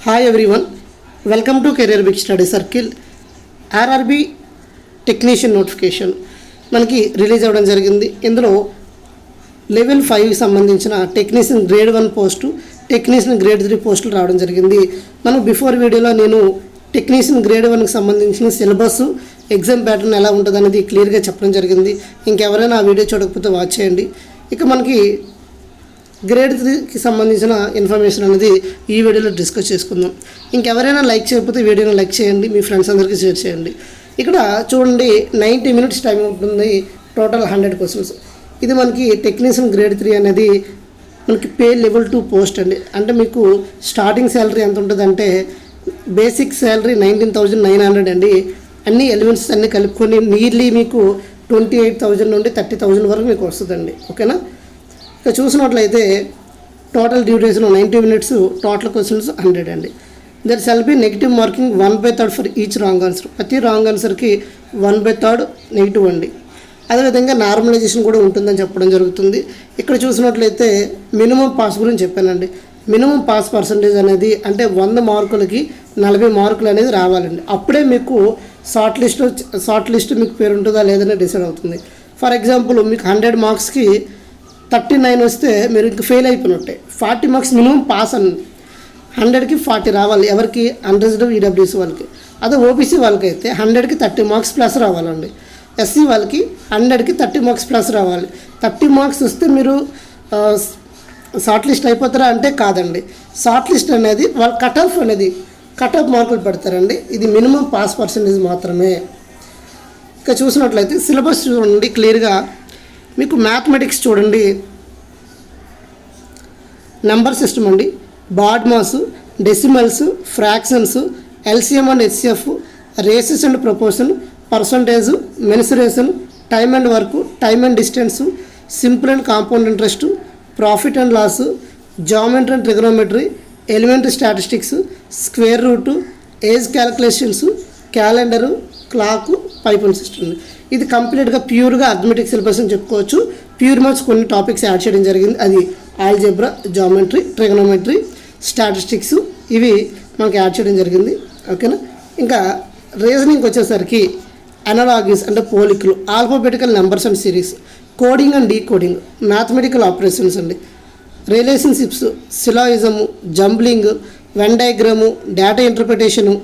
Hi everyone, welcome to career big study circle. RRB technician notification మనకి release అవ్వడం జరిగింది. ఇందులో లెవెల్ 5కి సంబంధించిన technician grade 1 post, technician grade 3 పోస్టులు రావడం జరిగింది. మనం బిఫోర్ వీడియోలో నేను టెక్నీషియన్ గ్రేడ్ 1కి సంబంధించిన సిలబస్, ఎగ్జామ్ ప్యాటర్న్ ఎలా ఉంటుంది అనేది క్లియర్గా చెప్పడం జరిగింది. ఇంకెవరైనా ఆ వీడియో చూడకపోతే వాచ్ చేయండి. ఇక మనకి గ్రేడ్ 3కి సంబంధించిన ఇన్ఫర్మేషన్ అనేది ఈ వీడియోలో డిస్కస్ చేసుకుందాం. ఇంకెవరైనా లైక్ చేయకపోతే వీడియోని లైక్ చేయండి, మీ ఫ్రెండ్స్ అందరికీ షేర్ చేయండి. ఇక్కడ చూడండి, 90 మినిట్స్ టైం ఉంటుంది, టోటల్ 100 క్వశ్చన్స్. ఇది మనకి టెక్నీషియన్ గ్రేడ్ 3 అనేది మనకి పే లెవెల్ 2 పోస్ట్ అండి. అంటే మీకు స్టార్టింగ్ శాలరీ ఎంత ఉంటుందంటే బేసిక్ శాలరీ 19,900 అండి. అన్ని ఎలిమెంట్స్ అన్నీ కలుపుకొని నియర్లీ మీకు 28,000 నుండి 30,000 వరకు మీకు వస్తుందండి. ఓకేనా? ఇక చూసినట్లయితే total duration 90 minutes, total questions 100 అండి. There shall be negative marking 1/3 for each wrong answer. ప్రతి రాంగ్ ఆన్సర్కి 1/3 నెగిటివ్ అండి. అదేవిధంగా నార్మలైజేషన్ కూడా ఉంటుందని చెప్పడం జరుగుతుంది. ఇక్కడ చూసినట్లయితే మినిమం పాస్ గురించి చెప్పానండి. మినిమం పాస్ పర్సంటేజ్ అనేది అంటే 100 మార్కులకి 40 మార్కులు అనేది రావాలండి. అప్పుడే మీకు షార్ట్ లిస్ట్ మీకు పేరు ఉంటుందా లేదని డిసైడ్ అవుతుంది. ఫర్ ఎగ్జాంపుల్ మీకు 100 మార్క్స్కి 39 వస్తే మీరు ఇంక ఫెయిల్ అయిపోయినట్టే. 40 మార్క్స్ మినిమం పాస్ అని 100కి 40 రావాలి. ఎవరికి? అన్రిజర్వ్డ్ ఈడబ్ల్యూఎస్ వాళ్ళకి. అదే ఓబీసీ వాళ్ళకి అయితే 100కి 30 మార్క్స్ ప్లస్ రావాలండి. ఎస్సీ వాళ్ళకి 100కి 30 మార్క్స్ ప్లస్ రావాలి. 30 మార్క్స్ వస్తే మీరు షార్ట్ లిస్ట్ అయిపోతారా అంటే కాదండి. షార్ట్ లిస్ట్ అనేది వాళ్ళ కట్ ఆఫ్ మార్కులు పెడతారండి. ఇది మినిమం పాస్ పర్సంటేజ్ మాత్రమే. ఇక చూసినట్లయితే సిలబస్ చూడండి క్లియర్గా. మీకు మ్యాథమెటిక్స్ చూడండి, నెంబర్ సిస్టమ్ అండి, BODMAS, decimals, fractions, LCM and HCF, ratios and proportion, percentage, mensuration, time and work, time and distance, simple and compound interest, profit and loss, geometry and trigonometry, elementary statistics, square root, age calculations, calendar, clock, pipe and system. ఇది కంప్లీట్గా ప్యూర్గా arithmetic syllabus అని చెప్పుకోవచ్చు. Pure maths కొన్ని topics add చేయడం జరిగింది. అది algebra, geometry, trigonometry, statistics ఇవి మనకి యాడ్ చేయడం జరిగింది. ఓకేనా? ఇంకా రీజనింగ్ వచ్చేసరికి అనాలజీస్ అంటే పోలికలు, alphabetical numbers and series, coding and decoding, mathematical operations అండి, relationships, syllogism, jumbling, Venn diagram, data interpretation,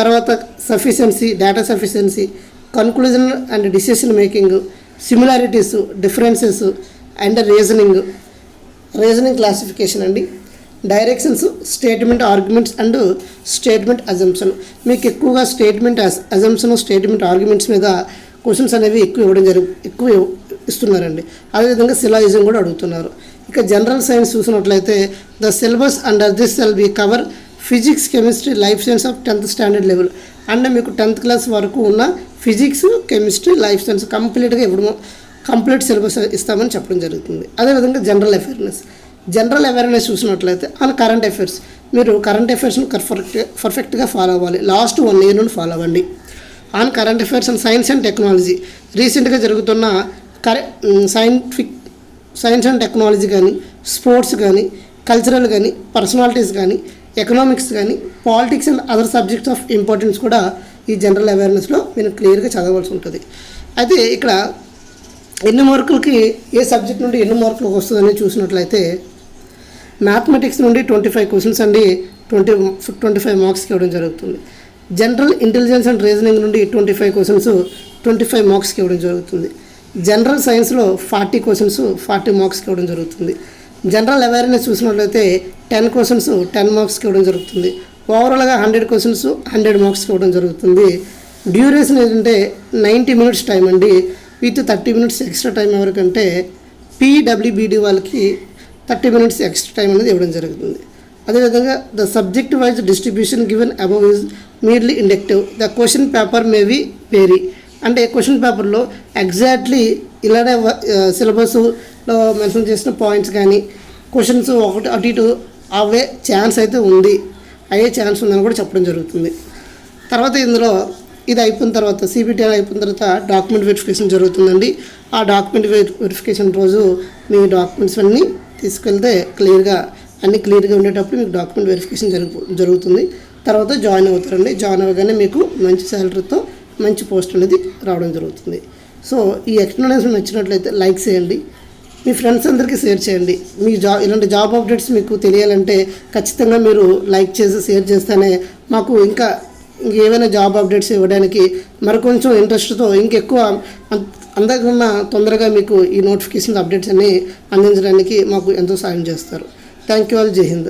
తర్వాత sufficiency, data sufficiency, conclusion and decision making, similarities, differences and reasoning classification అండి, directions, statement arguments and statement assumption. మీకు ఎక్కువగా statement assumption, statement arguments మీద questions అనేవి ఎక్కువ ఇస్తున్నారండి. అదేవిధంగా సిలాయిజం కూడా అడుగుతున్నారు. ఇక జనరల్ సైన్స్ చూసినట్లయితే the syllabus under this shall be cover physics, chemistry, life science of 10th standard level. అంటే మీకు 10th క్లాస్ వరకు ఉన్న ఫిజిక్స్, కెమిస్ట్రీ, లైఫ్ సైన్స్ కంప్లీట్గా ఇవ్వడం, కంప్లీట్ సిలబస్ ఇస్తామని చెప్పడం జరుగుతుంది. అదేవిధంగా జనరల్ అవేర్నెస్ చూసినట్లయితే ఆన్ కరెంట్ అఫైర్స్, మీరు కరెంట్ అఫైర్స్ను పర్ఫెక్ట్గా ఫాలో అవ్వాలి. లాస్ట్ 1 year నుండి ఫాలో అవ్వండి. On current affairs and science and technology, రీసెంట్గా జరుగుతున్న సైన్స్ అండ్ టెక్నాలజీ కానీ, స్పోర్ట్స్ కానీ, కల్చరల్ కానీ, పర్సనాలిటీస్ కానీ, ఎకనామిక్స్ కానీ, politics and other subjects of importance కూడా ఈ జనరల్ అవేర్నెస్లో మీరు క్లియర్గా చదవాల్సి ఉంటుంది. అయితే ఇక్కడ ఎన్ని మార్కులకి ఏ సబ్జెక్ట్ నుండి ఎన్ని మార్కులకు వస్తుందని చూసినట్లయితే మ్యాథమెటిక్స్ నుండి 25 క్వశ్చన్స్ అండి 25 మార్క్స్కి ఇవ్వడం జరుగుతుంది. జనరల్ ఇంటెలిజెన్స్ అండ్ రీజనింగ్ నుండి 25 క్వశ్చన్స్ 25 మార్క్స్కి ఇవ్వడం జరుగుతుంది. జనరల్ సైన్స్లో 40 క్వశ్చన్స్ 40 మార్క్స్కి ఇవ్వడం జరుగుతుంది. జనరల్ అవేర్నెస్ చూసినట్లయితే 10 క్వశ్చన్స్ 10 మార్క్స్కి ఇవ్వడం జరుగుతుంది. ఓవరాల్గా 100 క్వశ్చన్స్ 100 మార్క్స్కి ఇవ్వడం జరుగుతుంది. డ్యూరేషన్ ఏంటంటే 90 మినిట్స్ టైం అండి, విత్ 30 మినిట్స్ ఎక్స్ట్రా టైం ఎవరికంటే పీడబ్ల్యూబీడీ వాళ్ళకి 30 మినిట్స్ ఎక్స్ట్రా టైం అనేది ఇవ్వడం జరుగుతుంది. అదేవిధంగా the subject wise distribution given above is merely inductive. The question paper may be vary. అంటే క్వశ్చన్ పేపర్లో ఎగ్జాక్ట్లీ ఇలానే సిలబస్లో మెన్షన్ చేసిన పాయింట్స్ కానీ క్వశ్చన్స్ ఒకటి అటు ఇటు అయ్యే ఛాన్స్ ఉందని కూడా చెప్పడం జరుగుతుంది. తర్వాత ఇందులో ఇది అయిపోయిన తర్వాత సిబిటి అయిపోయిన తర్వాత డాక్యుమెంట్ వెరిఫికేషన్ జరుగుతుందండి. ఆ డాక్యుమెంట్ వెరిఫికేషన్ రోజు మీ డాక్యుమెంట్స్ అన్నీ తీసుకెళ్తే క్లియర్గా అన్నీ క్లియర్గా ఉండేటప్పుడు మీకు డాక్యుమెంట్ వెరిఫికేషన్ జరుగుతుంది. తర్వాత జాయిన్ అవుతారండి. జాయిన్ అవ్వగానే మీకు మంచి శాలరీతో మంచి పోస్ట్ అనేది రావడం జరుగుతుంది. సో ఈ ఎక్స్ప్లెనేషన్ నచ్చినట్లయితే లైక్ చేయండి, మీ ఫ్రెండ్స్ అందరికీ షేర్ చేయండి. మీ ఇలాంటి జాబ్ అప్డేట్స్ మీకు తెలియాలంటే ఖచ్చితంగా మీరు లైక్ చేసి షేర్ చేస్తేనే మాకు ఇంకేమైనా జాబ్ అప్డేట్స్ ఇవ్వడానికి మరికొంచెం ఇంట్రెస్ట్తో ఇంకెక్కువ అందరికన్నా తొందరగా మీకు ఈ నోటిఫికేషన్ అప్డేట్స్ అన్ని అందించడానికి మాకు ఎంతో సాయం చేస్తారు. Thank you all. జై హింద్.